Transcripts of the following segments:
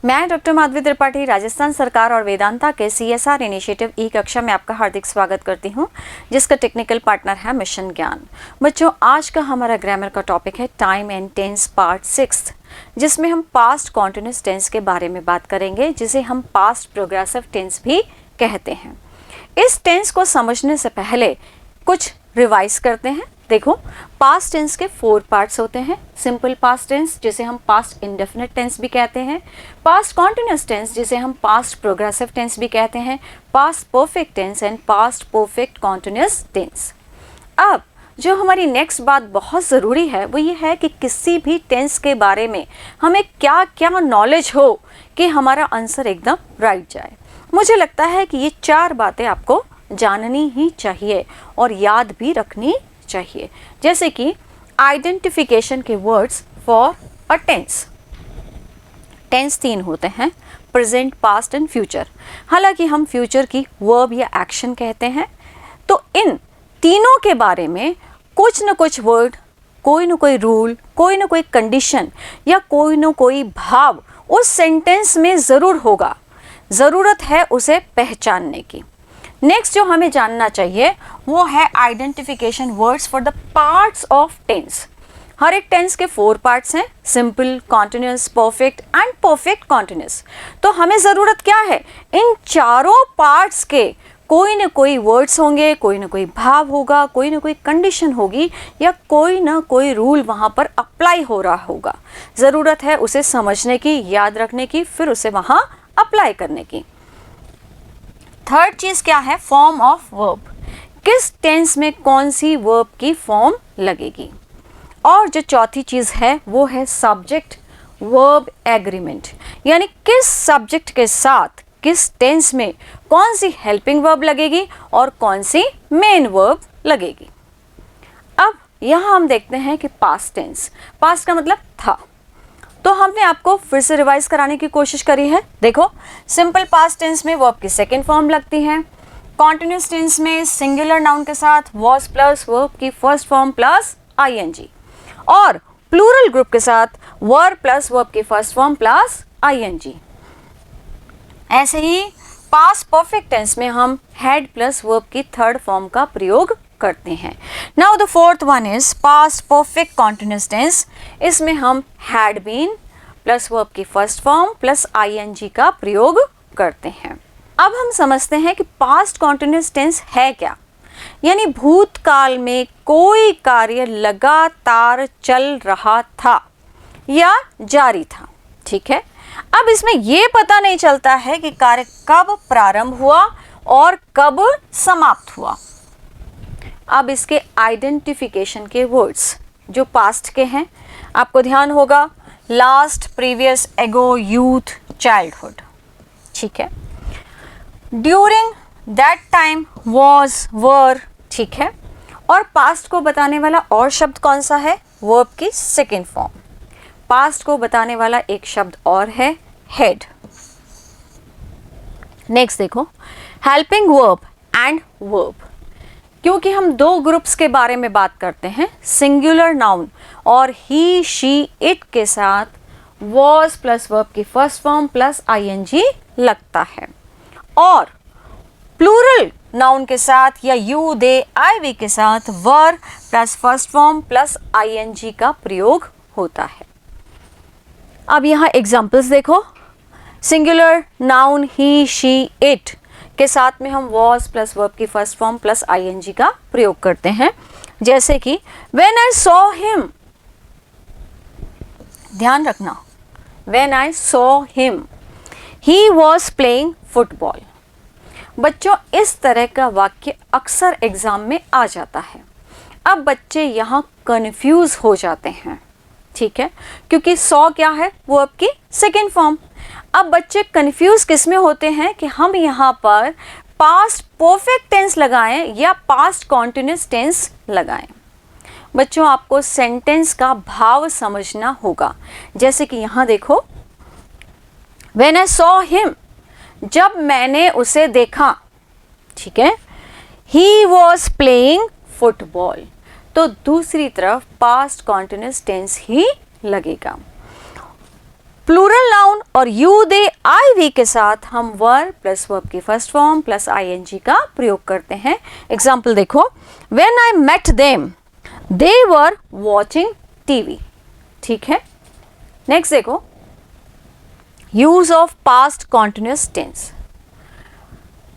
मैं डॉक्टर माधवी त्रिपाठी राजस्थान सरकार और वेदांता के CSR इनिशिएटिव ई कक्षा में आपका हार्दिक स्वागत करती हूं, जिसका टेक्निकल पार्टनर है मिशन ज्ञान। बच्चों, आज का हमारा ग्रामर का टॉपिक है टाइम एंड टेंस पार्ट 6, जिसमें हम पास्ट कॉन्टिन्यूअस टेंस के बारे में बात करेंगे, जिसे हम पास्ट प्रोग्रेसिव टेंस भी कहते हैं। इस टेंस को समझने से पहले कुछ रिवाइज करते हैं। देखो, पास्ट टेंस के 4 पार्ट्स होते हैं। सिंपल पास्ट टेंस, जिसे हम पास्ट इंडेफिनिट टेंस भी कहते हैं, पास्ट कॉन्टिन्यूअस टेंस, जिसे हम पास्ट प्रोग्रेसिव टेंस भी कहते हैं, past perfect tense and past perfect continuous tense. अब जो हमारी नेक्स्ट बात बहुत ज़रूरी है वो ये है कि किसी भी टेंस के बारे में हमें क्या क्या नॉलेज हो कि हमारा आंसर एकदम राइट जाए। मुझे लगता है कि ये 4 बातें आपको जाननी ही चाहिए और याद भी रखनी चाहिए, जैसे कि आइडेंटिफिकेशन के words for a tense. Tense 3 होते हैं, प्रेजेंट, पास्ट एंड फ्यूचर। हालांकि हम फ्यूचर की वर्ब या एक्शन कहते हैं। तो इन तीनों के बारे में कुछ न कुछ वर्ड, कोई न कोई रूल, कोई न कोई कंडीशन या कोई न कोई भाव उस सेंटेंस में ज़रूर होगा। ज़रूरत है उसे पहचानने की। नेक्स्ट जो हमें जानना चाहिए वो है identification words for the parts of tense. हर एक टेंस के 4 पार्ट्स हैं, simple, continuous, perfect and perfect continuous. तो हमें ज़रूरत क्या है, इन चारों पार्ट्स के कोई न कोई वर्ड्स होंगे, कोई न कोई भाव होगा, कोई न कोई कंडीशन होगी या कोई न कोई रूल वहाँ पर अप्लाई हो रहा होगा। ज़रूरत है उसे समझने की, याद रखने की, फिर उसे वहाँ अप्लाई करने की। थर्ड चीज़ क्या है, फॉर्म ऑफ वर्ब। किस टेंस में कौन सी वर्ब की फॉर्म लगेगी। और जो चौथी चीज़ है वो है सब्जेक्ट वर्ब एग्रीमेंट, यानी किस सब्जेक्ट के साथ किस टेंस में कौन सी हेल्पिंग वर्ब लगेगी और कौन सी मेन वर्ब लगेगी। अब यहाँ हम देखते हैं कि पास्ट टेंस, पास्ट का मतलब था, तो हमने आपको फिर से रिवाइज कराने की कोशिश करी है। देखो, सिंपल पास्ट टेंस में वर्ब की सेकेंड फॉर्म लगती है, कॉन्टिन्यूअस टेंस में सिंगुलर नाउन के साथ वॉज प्लस वर्ब की फर्स्ट फॉर्म प्लस ING, और प्लूरल ग्रुप के साथ वर प्लस वर्ब की फर्स्ट फॉर्म प्लस ING। ऐसे ही पास्ट परफेक्ट टेंस में हम हैड प्लस वर्ब की थर्ड फॉर्म का प्रयोग करते हैं। Now the fourth one is past perfect continuous tense. इसमें हम हैड बीन प्लस वर्ब की फर्स्ट फॉर्म प्लस ING का प्रयोग करते हैं। अब हम समझते हैं कि पास्ट कॉन्टिन्यूअस टेंस है क्या, यानी भूतकाल में कोई कार्य लगातार चल रहा था या जारी था। ठीक है, अब इसमें यह पता नहीं चलता है कि कार्य कब प्रारंभ हुआ और कब समाप्त हुआ। अब इसके आइडेंटिफिकेशन के वर्ड्स जो पास्ट के हैं, आपको ध्यान होगा लास्ट, प्रीवियस, एगो, यूथ, चाइल्डहुड। ठीक है, ड्यूरिंग, दैट टाइम, वॉज, वर। ठीक है, और पास्ट को बताने वाला और शब्द कौन सा है, वर्ब की सेकेंड फॉर्म। पास्ट को बताने वाला एक शब्द और है, हेड। नेक्स्ट देखो, हेल्पिंग वर्ब एंड वर्ब। क्योंकि हम 2 ग्रुप्स के बारे में बात करते हैं, सिंगुलर नाउन और ही, शी, इट के साथ वॉज प्लस वर्ब की फर्स्ट फॉर्म प्लस ING लगता है, और प्लूरल नाउन के साथ या यू, दे, आई, वी के साथ were plus first form plus ING का प्रयोग होता है। अब यहाँ एग्जाम्पल्स देखो, singular noun he, she, it के साथ में हम वॉज प्लस वर्ब की फर्स्ट फॉर्म प्लस ING का प्रयोग करते हैं, जैसे कि व्हेन आई सॉ हिम। ध्यान रखना, when I saw him he was playing football. बच्चों, इस तरह का वाक्य अक्सर एग्जाम में आ जाता है। अब बच्चे यहाँ कंफ्यूज हो जाते हैं, ठीक है, क्योंकि सॉ क्या है, वो आपकी सेकेंड फॉर्म। अब बच्चे कंफ्यूज किस में होते हैं कि हम यहाँ पर पास्ट परफेक्ट टेंस लगाएं या पास्ट कॉन्टिन्यूअस टेंस लगाएं। बच्चों, आपको सेंटेंस का भाव समझना होगा, जैसे कि यहाँ देखो, व्हेन आई सॉ हिम, जब मैंने उसे देखा। ठीक है, ही वॉज प्लेइंग फुटबॉल, तो दूसरी तरफ पास्ट कॉन्टिन्यूअस टेंस ही लगेगा। प्लूरल नाउन और यू दे आई वी के साथ हम वर प्लस वर्ब की फर्स्ट फॉर्म प्लस आईएनजी का प्रयोग करते हैं। एग्जाम्पल देखो, when I met them they were watching TV. ठीक है, नेक्स्ट देखो, use of past continuous tense.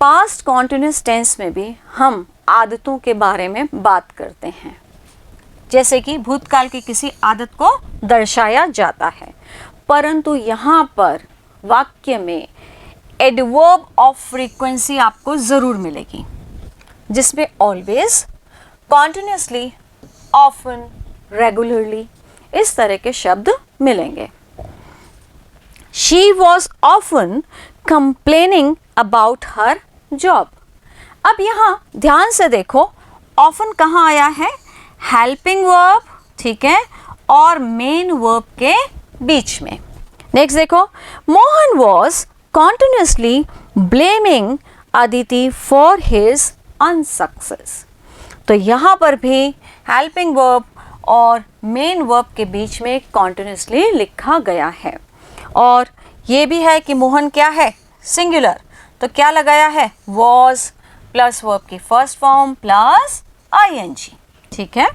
Past continuous tense में भी हम आदतों के बारे में बात करते हैं, जैसे कि भूतकाल की किसी आदत को दर्शाया जाता है, परंतु यहाँ पर वाक्य में एडवर्ब ऑफ फ्रीक्वेंसी आपको जरूर मिलेगी, जिसमें ऑलवेज, कॉन्टिन्यूअसली, ऑफन, रेगुलरली इस तरह के शब्द मिलेंगे। She was often complaining about her job. अब यहाँ ध्यान से देखो, ऑफन कहाँ आया है? हेल्पिंग वर्ब, ठीक है, और मेन वर्ब के बीच में। नेक्स्ट देखो, Mohan was continuously blaming Aditi for his unsuccess. तो यहाँ पर भी हेल्पिंग वर्ब और मेन वर्ब के बीच में कॉन्टिन्यूसली लिखा गया है, और ये भी है कि मोहन क्या है? सिंगुलर, तो क्या लगाया है? वॉज प्लस वर्ब की फर्स्ट फॉर्म प्लस आईएनजी। ठीक है,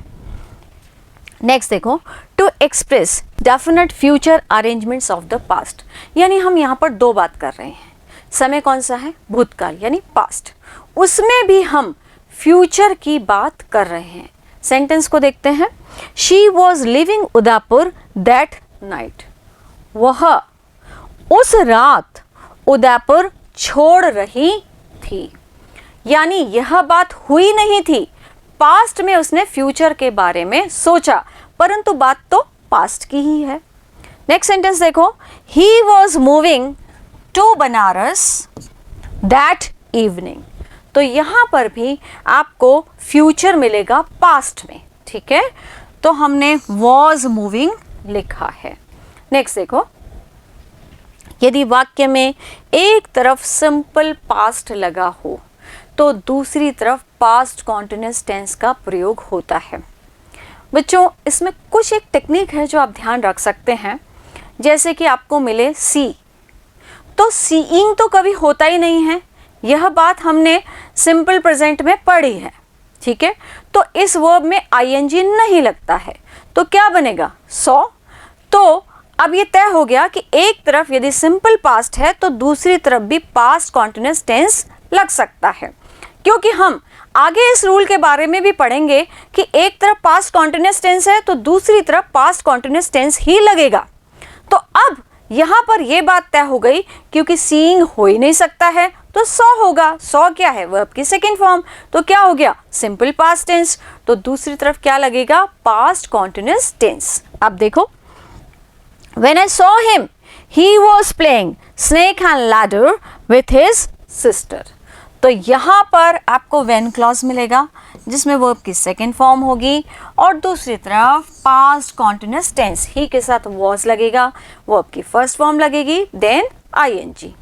नेक्स्ट देखो, to express definite future arrangements of the past. यानी हम यहाँ पर दो बात कर रहे हैं। समय कौन सा है? भूतकाल यानी पास्ट, उसमें भी हम फ्यूचर की बात कर रहे हैं। सेंटेंस को देखते हैं, she was living Udaipur that night. वह उस रात उदयपुर छोड़ रही थी। यानी यह बात हुई नहीं थी, पास्ट में उसने फ्यूचर के बारे में सोचा, परंतु बात तो पास्ट की ही है। नेक्स्ट सेंटेंस देखो, he was moving to Banaras that evening. तो यहां पर भी आपको फ्यूचर मिलेगा पास्ट में। ठीक है, तो हमने वॉज मूविंग लिखा है। नेक्स्ट देखो, यदि वाक्य में एक तरफ सिंपल पास्ट लगा हो तो दूसरी तरफ पास्ट कॉन्टिन्यूअस टेंस का प्रयोग होता है। बच्चों, इसमें कुछ एक टेक्निक है जो आप ध्यान रख सकते हैं। जैसे कि आपको मिले सी, तो सीइंग तो कभी होता ही नहीं है, यह बात हमने सिंपल प्रेजेंट में पढ़ी है। ठीक है, तो इस वर्ब में आईएनजी नहीं लगता है, तो क्या बनेगा? सॉ। तो अब ये तय हो गया कि एक तरफ यदि सिंपल पास्ट है तो दूसरी तरफ भी पास्ट कॉन्टिन्यूअस टेंस लग सकता है, क्योंकि हम आगे इस रूल के बारे में भी पढ़ेंगे कि एक तरफ पास्ट कॉन्टिन्यूअस टेंस है तो दूसरी तरफ पास्ट कॉन्टिन्यूअस टेंस ही लगेगा। तो अब यहां पर यह बात तय हो गई, क्योंकि सीइंग हो ही नहीं सकता है तो सॉ होगा। सॉ क्या है? वर्ब की सेकेंड फॉर्म, तो क्या हो गया? Simple past tense. तो दूसरी तरफ क्या लगेगा? Past continuous tense. अब देखो, when I saw him he was playing snake and ladder with his sister। तो यहाँ पर आपको when क्लॉज मिलेगा, जिसमें वर्ब की सेकेंड फॉर्म होगी, और दूसरी तरफ पास्ट कॉन्टिन्यूअस टेंस, ही के साथ was लगेगा, वर्ब की फर्स्ट फॉर्म लगेगी, देन आईएनजी।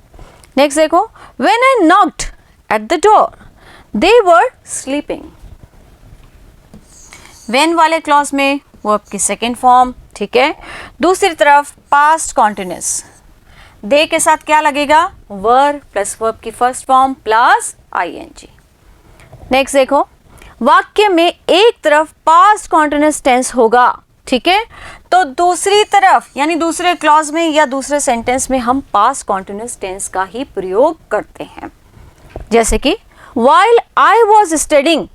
नेक्स्ट देखो, when I knocked at the door they were sleeping। when वाले क्लॉज में वर्ब की सेकेंड फॉर्म, ठीक है, दूसरी तरफ पास्ट कॉन्टिन्यूअस, दे के साथ क्या लगेगा? वर प्लस वर्ब की first form plus ING. Next देखो, वाक्य में एक तरफ पास्ट कॉन्टिन्यूअस टेंस होगा, ठीक है, तो दूसरी तरफ यानी दूसरे क्लॉज में या दूसरे सेंटेंस में हम पास्ट कॉन्टिन्यूअस टेंस का ही प्रयोग करते हैं। जैसे कि while I was studying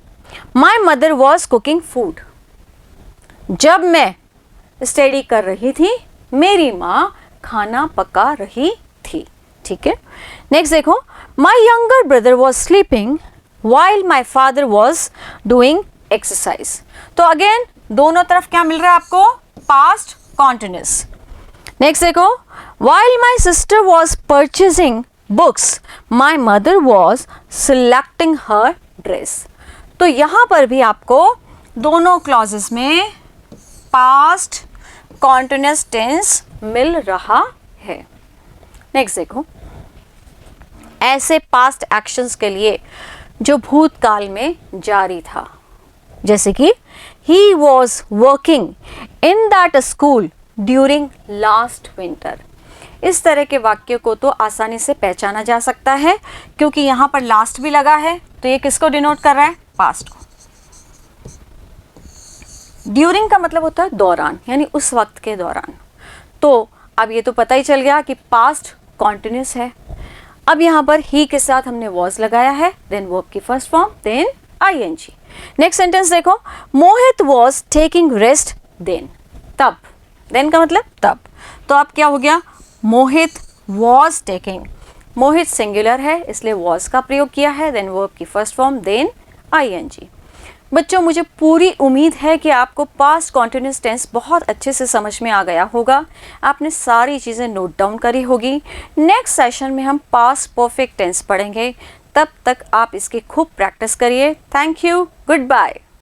my mother was cooking food। जब मैं स्टडी कर रही थी मेरी माँ खाना पका रही थी। ठीक है, नेक्स्ट देखो, my younger brother was sleeping while my father was doing exercise. तो अगेन दोनों तरफ क्या मिल रहा है आपको? Past continuous. नेक्स्ट देखो, while my sister was purchasing books my mother was selecting her dress. तो यहां पर भी आपको दोनों क्लॉजेस में पास्ट कॉन्टिन्यूअस टेंस मिल रहा है। नेक्स्ट देखो, ऐसे पास्ट एक्शंस के लिए जो भूतकाल में जारी था, जैसे कि he was working in that school during last winter. इस तरह के वाक्य को तो आसानी से पहचाना जा सकता है क्योंकि यहाँ पर लास्ट भी लगा है, तो ये किसको डिनोट कर रहा है? पास्ट को। ड्यूरिंग का मतलब होता है दौरान, यानी उस वक्त के दौरान। तो अब ये तो पता ही चल गया कि पास्ट कॉन्टिन्यूस है। अब यहाँ पर ही के साथ हमने वॉज लगाया है, देन वर्ब की first form, then ING. Next sentence देखो, Mohit was taking rest then, तब। देन का मतलब तब। तो अब क्या हो गया? Mohit was taking, Mohit singular है इसलिए वॉज का प्रयोग किया है, देन वर्ब की फर्स्ट फॉर्म, देन आईएनजी। बच्चों, मुझे पूरी उम्मीद है कि आपको पास्ट कॉन्टिन्यूस टेंस बहुत अच्छे से समझ में आ गया होगा। आपने सारी चीज़ें नोट डाउन करी होगी। नेक्स्ट सेशन में हम पास्ट परफेक्ट टेंस पढ़ेंगे, तब तक आप इसकी खूब प्रैक्टिस करिए। Thank you, good bye.